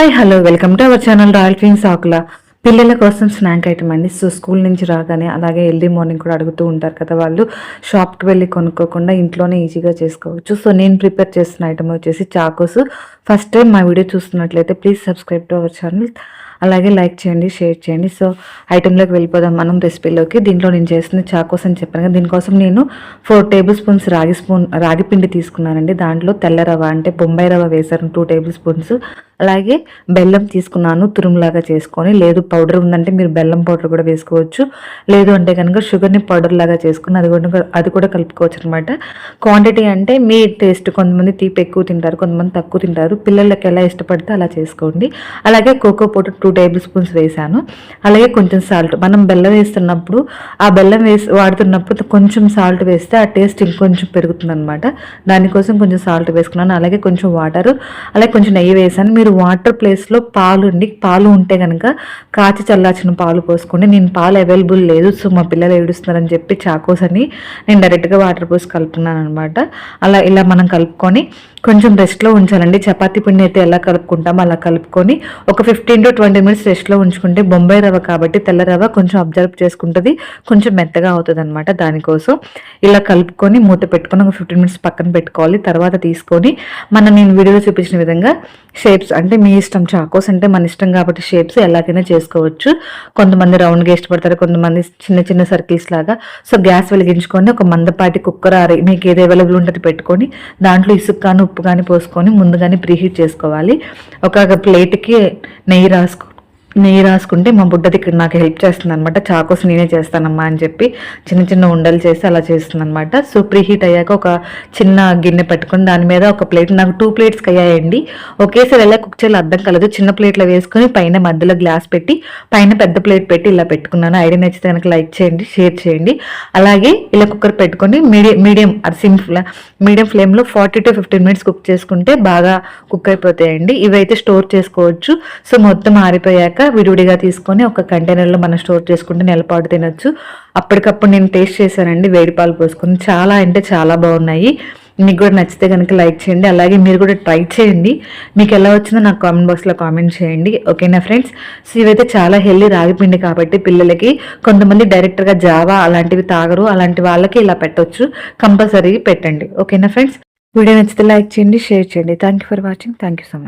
Hi hello welcome to our channel Royal Queens Akula. పిల్లల కోసం snack item అండి. So school నుంచి రాగానే అలాగే ఎర్లీ మార్నింగ్ కూడా అడుగుతూ ఉంటారు కదా, వాళ్ళు షాప్కి వెళ్ళి కొనుక్కోకుండా ఇంట్లోనే ఈజీగా చేసుకోవచ్చు. సో నేను ప్రిపేర్ చేస్తున్న ఐటమ్ వచ్చేసి చాకోస్. ఫస్ట్ టైం మా వీడియో చూస్తున్నట్లయితే please subscribe to our channel, అలాగే లైక్ చేయండి, షేర్ చేయండి. సో ఐటెంలోకి వెళ్ళిపోదాం మనం రెసిపీలోకి. దీంట్లో నేను చేస్తున్న చాకోస్ అని చెప్పాను కదా, దీనికోసం నేను 4 టేబుల్ స్పూన్స్ రాగి పిండి తీసుకున్నానండి. దాంట్లో తెల్ల రవ్వ అంటే బొంబాయి రవ్వ వేసాను 2 టేబుల్ స్పూన్స్. అలాగే బెల్లం తీసుకున్నాను తురుములాగా చేసుకొని, లేదు పౌడర్ ఉందంటే మీరు బెల్లం పౌడర్ కూడా వేసుకోవచ్చు, లేదు అంటే కనుక షుగర్ని పౌడర్ లాగా చేసుకుని అది కూడా కలుపుకోవచ్చు అనమాట. క్వాంటిటీ అంటే మీ టేస్ట్, కొంతమంది తీపి ఎక్కువ తింటారు, కొంతమంది తక్కువ తింటారు, పిల్లలకి ఎలా ఇష్టపడితే అలా చేసుకోండి. అలాగే కోకో పౌడర్ 2 టేబుల్ స్పూన్స్ వేసాను. అలాగే కొంచెం సాల్ట్, మనం బెల్లం వేస్తున్నప్పుడు ఆ బెల్లం వాడుతున్నప్పుడు కొంచెం సాల్ట్ వేస్తే ఆ టేస్ట్ ఇంకొంచెం పెరుగుతుంది అనమాట. దానికోసం కొంచెం సాల్ట్ వేసుకున్నాను. అలాగే కొంచెం వాటర్, అలాగే కొంచెం నెయ్యి వేసాను. మీరు వాటర్ ప్లేస్లో పాలు ఉంటే కనుక కాచి చల్లార్చిన పాలు పోసుకోండి. నేను పాలు అవైలబుల్ లేదు, సో మా పిల్లలు ఏడుస్తున్నారని చెప్పి చాకోస్ అని నేను డైరెక్ట్గా వాటర్ పోసి కలుపుకున్నాను అనమాట. ఇలా మనం కలుపుకొని కొంచెం రెస్ట్లో ఉంచాలండి. చపాతీ పిండి అయితే ఎలా కలుపుకుంటామో అలా కలుపుకొని ఒక 15 to 20 minutes రెస్ట్లో ఉంచుకుంటే, బొంబాయి రవ్వ కాబట్టి తెల్ల రవ్వ కొంచెం అబ్జర్వ్ చేసుకుంటుంది, కొంచెం మెత్తగా అవుతుంది అనమాట. దానికోసం ఇలా కలుపుకొని మూత పెట్టుకొని ఒక 15 minutes పక్కన పెట్టుకోవాలి. తర్వాత తీసుకొని నేను వీడియోలో చూపించిన విధంగా షేప్స్, అంటే మీ ఇష్టం, చాకోస్ అంటే మన ఇష్టం కాబట్టి షేప్స్ ఎలాగైనా చేసుకోవచ్చు. కొంతమంది రౌండ్గా ఇష్టపడతారు, కొంతమంది చిన్న చిన్న సర్కిల్స్ లాగా. సో గ్యాస్ వెలిగించుకొని ఒక మందపాటి కుక్కర్ మీకు ఏది అవైలబుల్ ఉంటుంది పెట్టుకొని, దాంట్లో ఇసుక కానీ ఉప్పు కానీ పోసుకొని ముందుగానే ప్రీహీట్ చేసుకోవాలి. ఒక ప్లేట్కి నెయ్యి రాసుకుంటే మా బుడ్డది ఇక్కడ నాకు హెల్ప్ చేస్తుంది అనమాట. చాకోస్ నేనే చేస్తానమ్మా అని చెప్పి చిన్న చిన్న ఉండలు చేసి అలా చేస్తుంది అనమాట. సో ప్రీహీట్ అయ్యాక ఒక చిన్న గిన్నె పెట్టుకొని దాని మీద ఒక ప్లేట్, నాకు 2 plates అయ్యాయండి. ఒకేసారి ఎలా కుక్ చేయాలో అర్థం కలదు. చిన్న ప్లేట్లో వేసుకొని పైన మధ్యలో గ్లాస్ పెట్టి పైన పెద్ద ప్లేట్ పెట్టి ఇలా పెట్టుకున్నాను. ఐడియా నచ్చితే కనుక లైక్ చేయండి, షేర్ చేయండి. అలాగే ఇలా కుక్కర్ పెట్టుకొని మీడియం ఫ్లేమ్లో 40 to 15 minutes కుక్ చేసుకుంటే బాగా కుక్ అయిపోతాయండి. ఇవైతే స్టోర్ చేసుకోవచ్చు. సో మొత్తం ఆరిపోయాక విడివిడిగా తీసుకొని ఒక కంటైనర్లో మనం స్టోర్ చేసుకుంటే నెలపాటు తినొచ్చు. అప్పటికప్పుడు నేను టేస్ట్ చేశానండి, వేడి పాలు పోసుకొని. చాలా అంటే చాలా బాగున్నాయి. మీకు కూడా నచ్చితే కనుక లైక్ చేయండి, అలాగే మీరు కూడా ట్రై చేయండి. మీకు ఎలా వచ్చిందో నాకు కామెంట్ బాక్స్లో కామెంట్ చేయండి. ఓకేనా ఫ్రెండ్స్? సో ఇవైతే చాలా హెల్దీ రాగిపిండి కాబట్టి పిల్లలకి, కొంతమంది డైరెక్ట్గా జావా అలాంటివి తాగరు, అలాంటి వాళ్ళకి ఇలా పెట్టొచ్చు. కంపల్సరీ పెట్టండి. ఓకేనా ఫ్రెండ్స్? వీడియో నచ్చితే లైక్ చేయండి, షేర్ చేయండి. Thank you for watching. Thank you so much.